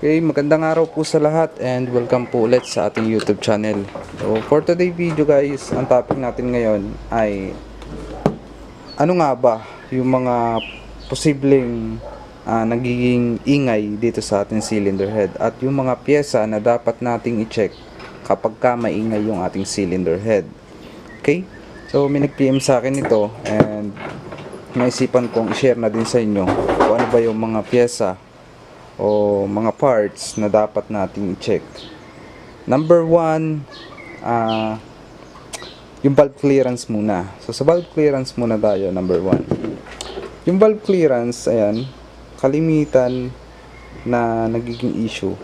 Okay, magandang araw po sa lahat and welcome po ulit sa ating YouTube channel. So, for today video guys, ang topic natin ngayon ay ano nga ba yung mga posibleng nagiging ingay dito sa ating cylinder head at yung mga pyesa na dapat nating i-check kapag ka maingay yung ating cylinder head. Okay? So, may nag-PM sa akin ito and naisipan kong i-share na din sa inyo kung ano ba yung mga pyesa o mga parts na dapat nating i-check. Number 1, yung valve clearance muna. So sa valve clearance muna tayo, number 1. Yung valve clearance, ayan, kalimitan na nagiging issue.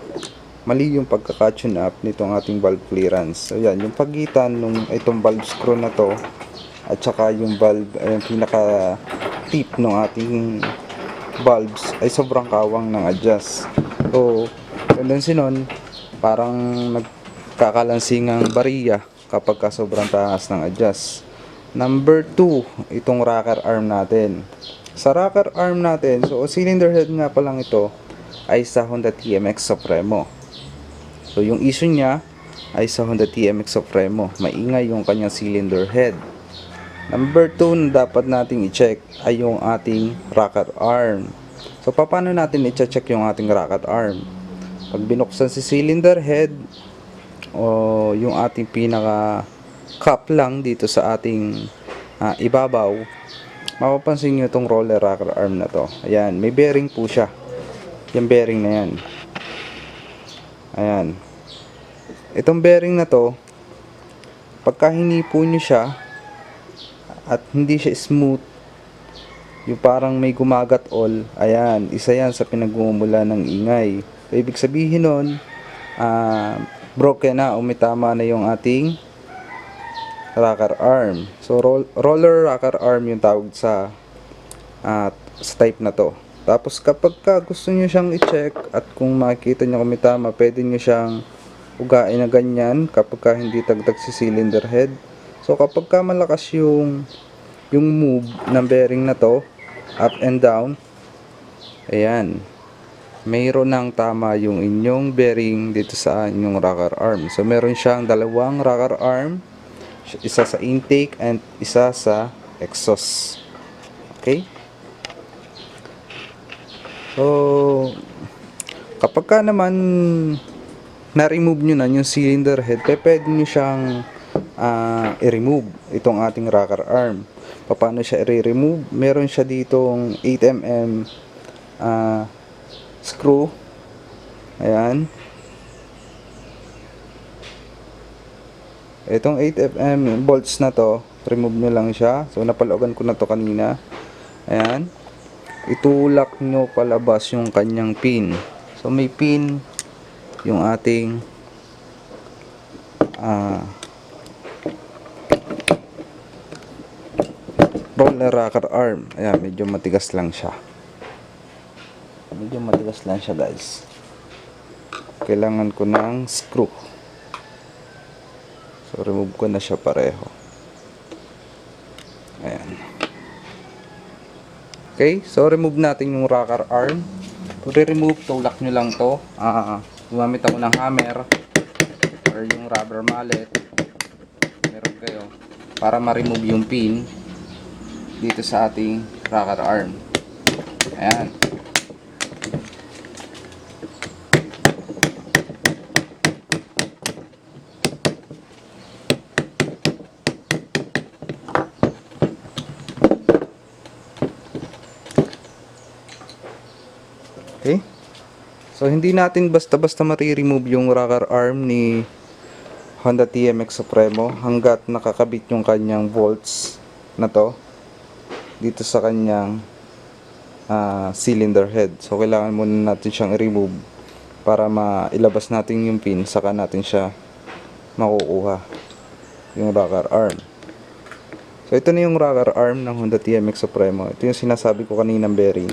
Mali yung pagkaka-tune up nitong ating valve clearance. So yan, yung pagitan nung itong valve screw na to at saka yung valve, yung pinaka tip ng ating valves ay sobrang kawang ng adjust. So, tendency nun, parang nagkakalansingang bariya kapag ka sobrang taas ng adjust. Number 2, itong rocker arm natin. Sa rocker arm natin, so cylinder head nga pa lang ito ay sa Honda TMX Supremo. So, yung issue niya ay sa Honda TMX Supremo. Maingay yung kanyang cylinder head. Number 2 na dapat nating i-check ay yung ating rocker arm. So, paano natin i-check yung ating rocker arm? Pag binuksan si cylinder head o yung ating pinaka cup lang dito sa ating ibabaw, mapapansin nyo itong roller rocker arm na to. Ayan, may bearing po siya. Yung bearing na yan. Ayan. Itong bearing na to, pagka hinipo nyo siya, at hindi siya smooth, yung parang may gumagat all, ayan, isa yan sa pinagmumula ng ingay. So, ibig sabihin nun, broken na o may tama na yung ating rocker arm. So, roller rocker arm yung tawag sa type na to. Tapos, kapag ka gusto nyo siyang i-check at kung makikita nyo kung may tama, pwede nyo siyang ugain na ganyan kapag ka hindi tagtag si cylinder head. So kapag ka malakas yung move ng bearing na to, up and down, ayan, mayroon ng tama yung inyong bearing dito sa inyong rocker arm. So meron siyang dalawang rocker arm, isa sa intake and isa sa exhaust. Okay? So kapag ka naman na-remove nyo na yung cylinder head, pwede nyo siyang i-remove itong ating rocker arm. Paano siya i-remove? Meron siya ditong 8mm screw. Ayan. Itong 8mm bolts na to, remove nyo lang siya. So napalogan ko na to kanina. Ayan. Itulak nyo palabas yung kanyang pin. So may pin yung ating roller rocker arm. Ayan, medyo matigas lang siya. Medyo matigas lang siya guys. Kailangan ko ng screw. So remove ko na siya pareho. Ayan. Okay, so remove natin yung rocker arm. To remove, tulak nyo lang to. Gumamit ako ng hammer or yung rubber mallet, meron kayo, para ma-remove yung pin dito sa ating rocker arm. Ayan. Okay. So, hindi natin basta-basta mari-remove yung rocker arm ni Honda TMX Supremo hanggat nakakabit yung kanyang bolts na to dito sa kanyang cylinder head. So, kailangan muna natin siyang i-remove para mailabas natin yung pin, saka natin siya makukuha yung rocker arm. So, ito na yung rocker arm ng Honda TMX Supremo. Ito yung sinasabi ko kaninang bearing.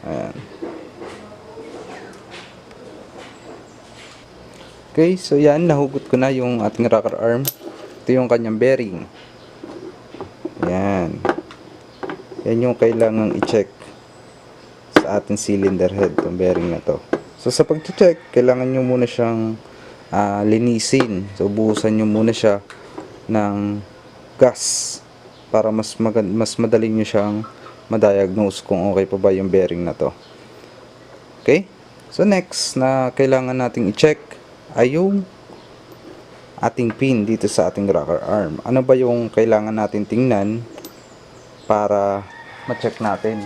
Ayan. Okay, so yan, nahugot ko na yung ating rocker arm. Ito yung kanyang bearing. Yan. Yan yung kailangang i-check sa sa ating cylinder head, itong bearing na to. So sa pag-check, kailangan nyo muna siyang linisin. So buhusan nyo muna siya ng gas para mas madali nyo siyang ma-diagnose kung okay pa ba yung bearing na to. Okay? So next na kailangan nating i-check ay yung ating pin dito sa ating rocker arm. Ano ba yung kailangan natin tingnan para ma-check natin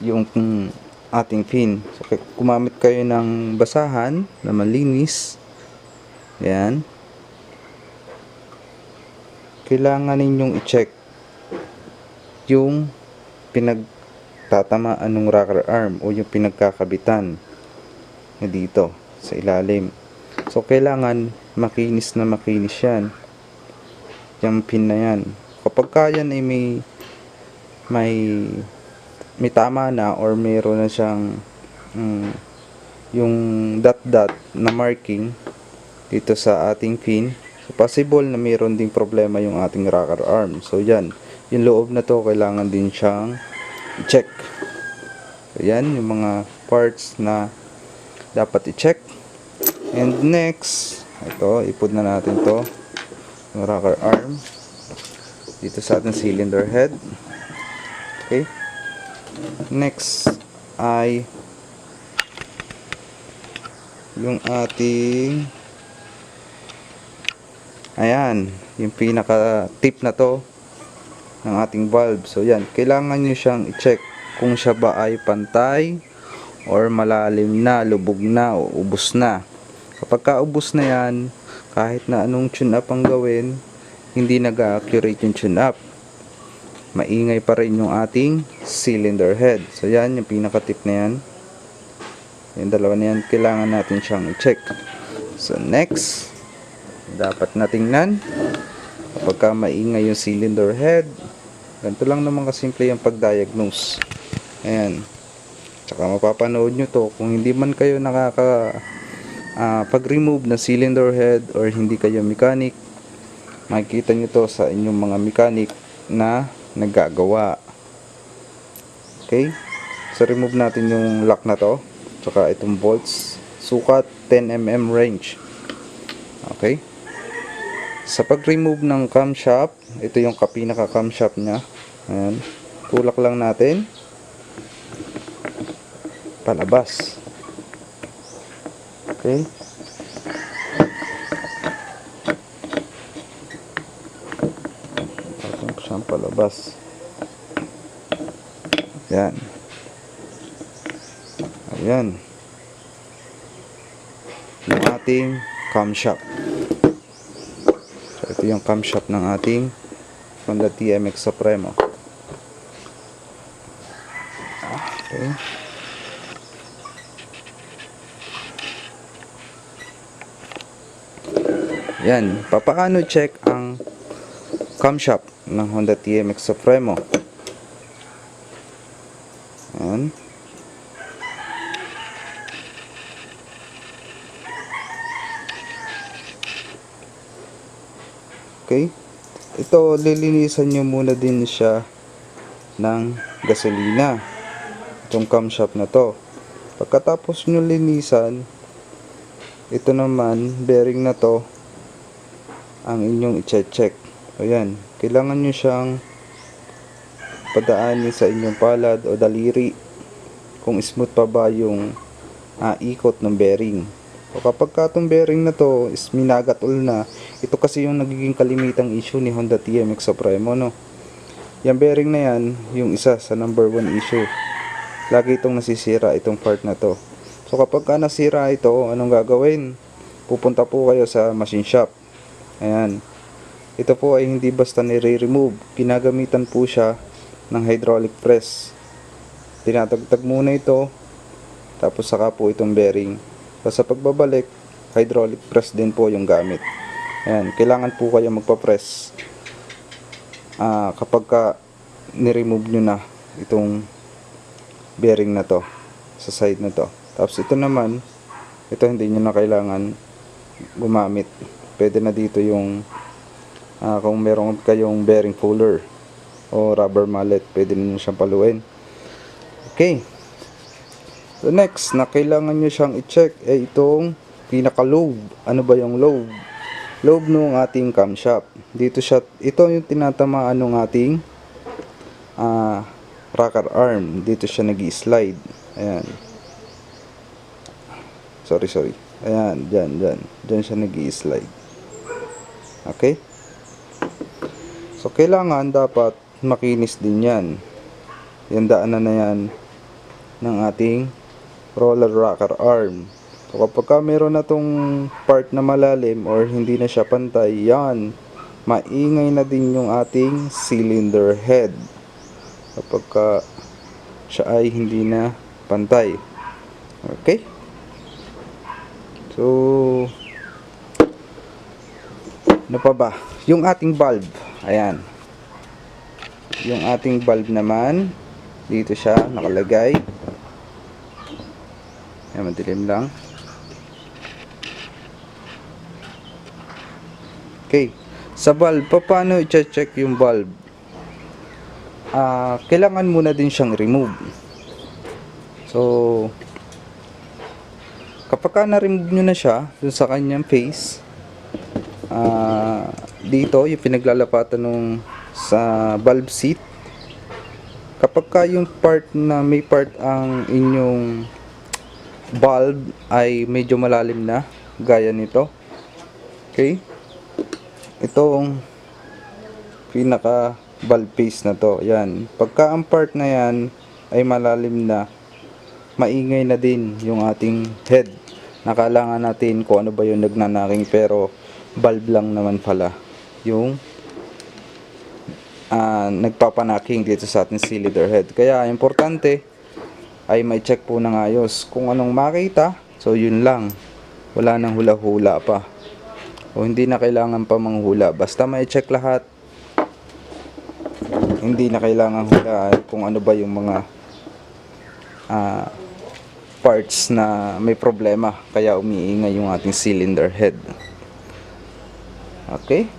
yung ating pin? So gumamit kayo ng basahan na malinis. Yan. Kailangan ninyong i-check yung pinagtatamaan ng rocker arm o yung pinagkakabitan na dito sa ilalim. So kailangan makinis na makinis yan, yung pin na yan. Kapag yan ay may tama na or mayroon na siyang yung dot na marking dito sa ating pin, so possible na mayroon ding problema yung ating rocker arm. So yan, yung loob na to kailangan din siyang i-check. So yan yung mga parts na dapat i-check. And next, ito, ipod na natin to, yung rocker arm dito sa ating cylinder head. Okay. Next ay yung ating, ayan, yung pinaka tip na to ng ating valve. So yan, kailangan nyo siyang i-check kung siya ba ay pantay or malalim na, lubog na, o ubos na. Kapag kaubos na yan, kahit na anong tune up ang gawin, hindi nag-accurate yung tune up. Maingay pa rin yung ating cylinder head. So yan, yung pinaka tip na yan. Yung dalawa na yan, kailangan natin siyang i-check. So next, dapat natingnan kapag ka maingay yung cylinder head, ganito lang naman kasimple yung pag-diagnose. Ayan. Tsaka mapapanood nyo to kung hindi man kayo pag-remove ng cylinder head or hindi kayo mechanic, makikita nyo to sa inyong mga mechanic na naggagawa. Okay, so remove natin yung lock na to, tsaka itong bolts, sukat 10mm range. Okay, sa pag-remove ng camshaft, ito yung pinaka camshaft nya. Ayan, tulak lang natin palabas. Okay, siyang palabas. Ayan. Ayan. Yung ating camshaft. So, ito yung camshaft ng ating Honda TMX Supremo. Okay. Yan. Papaano check ang camshaft ng Honda TMX Supremo? Yan. Okay. Ito, lilinisan nyo muna din siya ng gasolina. Itong camshaft na to. Pagkatapos nyo linisan, ito naman, bearing na to, ang inyong i-check. Ayan, kailangan nyo siyang padaanin sa inyong palad o daliri kung smooth pa ba yung ikot ng bearing. O kapag itong bearing na to is minagatol na, ito kasi yung nagiging kalimitang issue ni Honda TMX Supremo, no? Yung bearing na yan, yung isa sa number 1 issue. Lagi itong nasisira, itong part na to. So kapag nasira ito, anong gagawin? Pupunta po kayo sa machine shop. Ayan. Ito po ay hindi basta nire-remove. Pinagamitan po siya ng hydraulic press. Tinatagtag muna ito, tapos saka po itong bearing. Tapos sa pagbabalik, hydraulic press din po yung gamit. Ayan. Kailangan po kayo magpa-press kapag ni-remove nyo na itong bearing na to sa side na to. Tapos ito naman, ito hindi nyo na kailangan gumamit. Pwede na dito yung kung meron kayong bearing puller o rubber mallet, pwede nyo siyang paluin. Okay, So next na kailangan nyo siyang i-check ay itong pinaka-lobe. Ano ba yung lobe? Lobe ng ating camshaft. Dito siya, ito yung tinatamaan ng ating rocker arm. Dito siya nag-slide. Ayan. Sorry. Ayan, dyan siya nag-slide. Okay? So kailangan dapat makinis din yan. Yung daanan na yan ng ating roller rocker arm. So kapag meron na tong part na malalim or hindi na siya pantay, yan, maingay na din yung ating cylinder head kapag siya ay hindi na pantay. Okay? So ano pa ba? Yung ating valve, ayan. Yung ating valve naman, dito siya nakalagay. Ayan, madilim lang. Okay. Sa valve, paano i-check yung valve? Kailangan muna din siyang remove. So, kapag na-remove nyo na siya dun sa kanyang face, dito yung pinaglalapatan nung sa valve seat, kapag yung part na may part ang inyong valve ay medyo malalim na, gaya nito. Okay? Itong pinaka valve face na to, yan, pagka ang part na yan ay malalim na, maingay na din yung ating head. Nakalangan natin kung ano ba yung nagnanaking, pero valve lang naman pala yung nagpapanaking dito sa ating cylinder head. Kaya importante ay may check po ng ayos. Kung anong makita, so yun lang, wala nang hula-hula pa, o hindi na kailangan pa manghula, basta may check lahat. Hindi na kailangan hula kung ano ba yung mga parts na may problema kaya umiingay yung ating cylinder head. Okay?